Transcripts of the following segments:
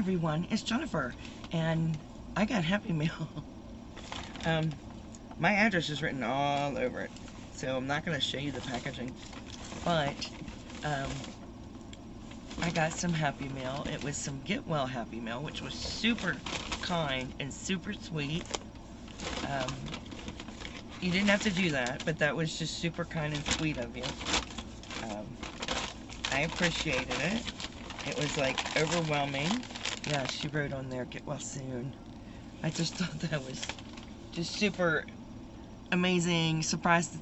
everyone, it's Jennifer, and I got Happy Mail. My address is written all over it, so I'm not going to show you the packaging, but I got some Happy Mail. It was some Get Well Happy Mail, which was super kind and super sweet. You didn't have to do that, but that was just super kind and sweet of you. I appreciated it. It was like overwhelming. Yeah, she wrote on there, get well soon. I just thought that was just super amazing. Surprised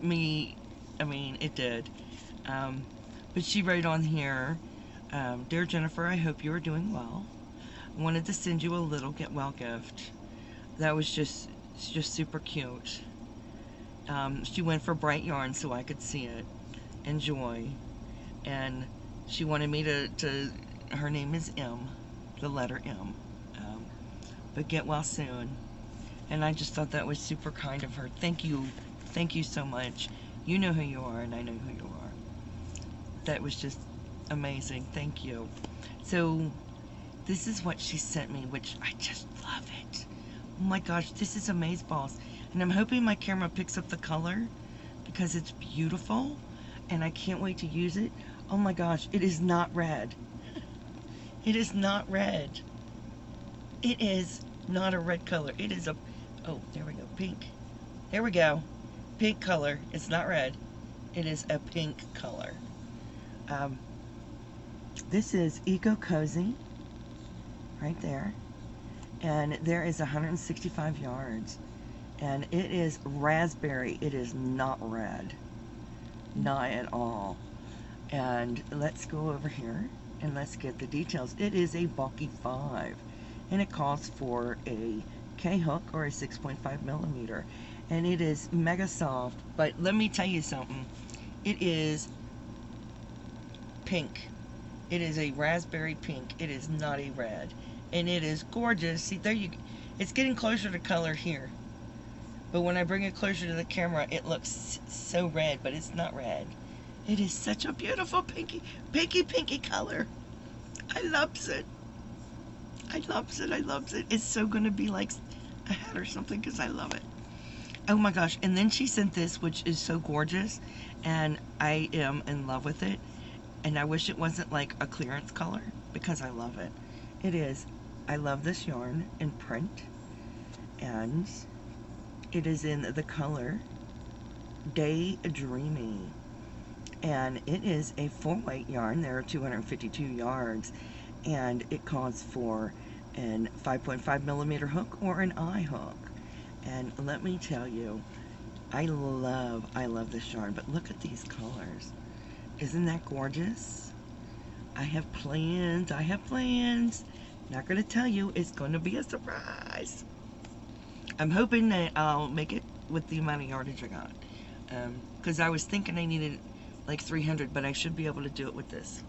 me. I mean, it did. But she wrote on here, Dear Jennifer, I hope you are doing well. I wanted to send you a little get well gift. That was just super cute. She went for bright yarn so I could see it. Enjoy. And she wanted me to her name is M, the letter M. But get well soon. And I just thought that was super kind of her. Thank you. Thank you so much. You know who you are, and I know who you are. That was just amazing. Thank you. So, this is what she sent me, which I just love it. Oh my gosh, this is Amazeballs. And I'm hoping my camera picks up the color because it's beautiful. And I can't wait to use it. Oh my gosh, it is not red. It is not red. It is not a red color. It is a, oh, there we go, pink. There we go. Pink color. It's not red. It is a pink color. This is Eco Cozy. Right there. And there is 165 yards. And it is raspberry. It is not red. Not at all. And let's go over here and let's get the details. It is a bulky 5 and it calls for a K hook or a 6.5 millimeter, and it is mega soft. But let me tell you something, it is pink. It is a raspberry pink. It is not a red, and it is gorgeous. See, there you, it's getting closer to color here, but when I bring it closer to the camera it looks so red, but it's not red. It is such a beautiful pinky color. I loves it. I loves it. I loves it. It's so gonna be like a hat or something because I love it. Oh my gosh. And then she sent this, which is so gorgeous, and I am in love with it. And I wish it wasn't like a clearance color because I love it. It is. I love this yarn in print, and it is in the color Daydreamy. And it is a full weight yarn. There are 252 yards, and it calls for an 5.5 millimeter hook or an eye hook. And let me tell you, I love this yarn, but look at these colors. Isn't that gorgeous? I have plans. Not gonna tell you, it's gonna be a surprise. I'm hoping that I'll make it with the amount of yardage I got, because I was thinking I needed like 300, but I should be able to do it with this,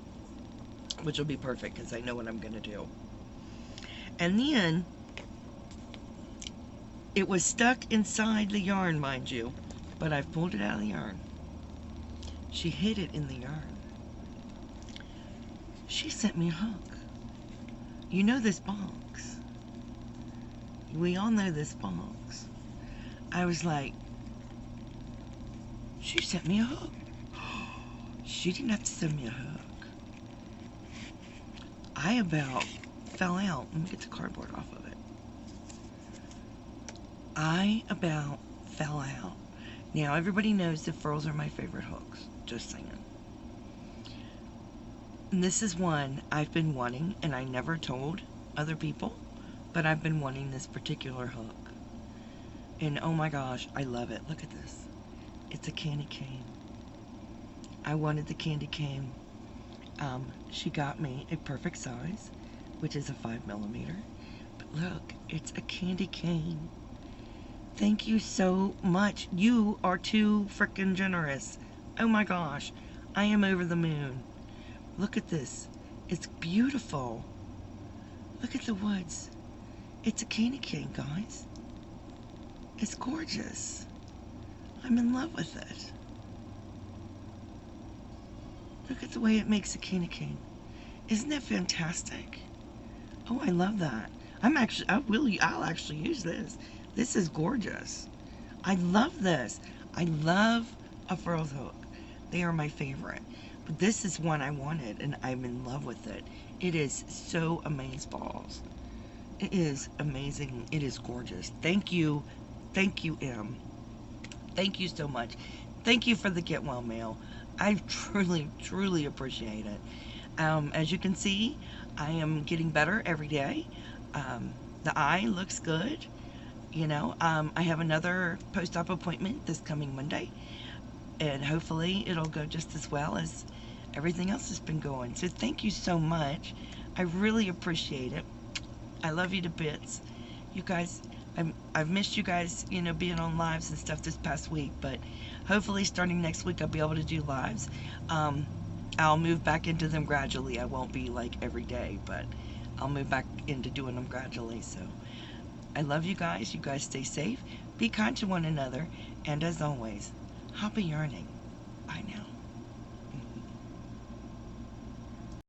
which will be perfect because I know what I'm gonna do. And then it was stuck inside the yarn, mind you, but I've pulled it out of the yarn. She hid it in the yarn. She sent me a hook. You know this box. We all know this box. I was like, she sent me a hook. She didn't have to send me a hook. I about fell out. Let me get the cardboard off of it. I about fell out. Now, everybody knows that furls are my favorite hooks. Just saying. And this is one I've been wanting, and I never told other people, but I've been wanting this particular hook. And oh my gosh, I love it. Look at this. It's a candy cane. I wanted the candy cane. She got me a perfect size, which is a 5 millimeter. But look, it's a candy cane. Thank you so much. You are too freaking generous. Oh my gosh, I am over the moon. Look at this. It's beautiful. Look at the woods. It's a candy cane, guys. It's gorgeous. I'm in love with it. Look at the way it makes a candy cane. Isn't that fantastic? Oh, I love that. I'll actually use this. This is gorgeous. I love this. I love a furl hook. They are my favorite. But this is one I wanted, and I'm in love with it. It is so amazeballs. It is amazing. It is gorgeous. Thank you. Thank you, M. Thank you so much. Thank you for the get well mail. I truly, truly appreciate it. As you can see, I am getting better every day. The eye looks good. You know, I have another post-op appointment this coming Monday, and hopefully it'll go just as well as everything else has been going. So thank you so much. I really appreciate it. I love you to bits. You guys, I've missed you guys, you know, being on lives and stuff this past week, but hopefully starting next week I'll be able to do lives. I'll move back into them gradually. I won't be like every day, but I'll move back into doing them gradually. So I love you guys. You guys stay safe. Be kind to one another. And as always, happy yarning. Bye now.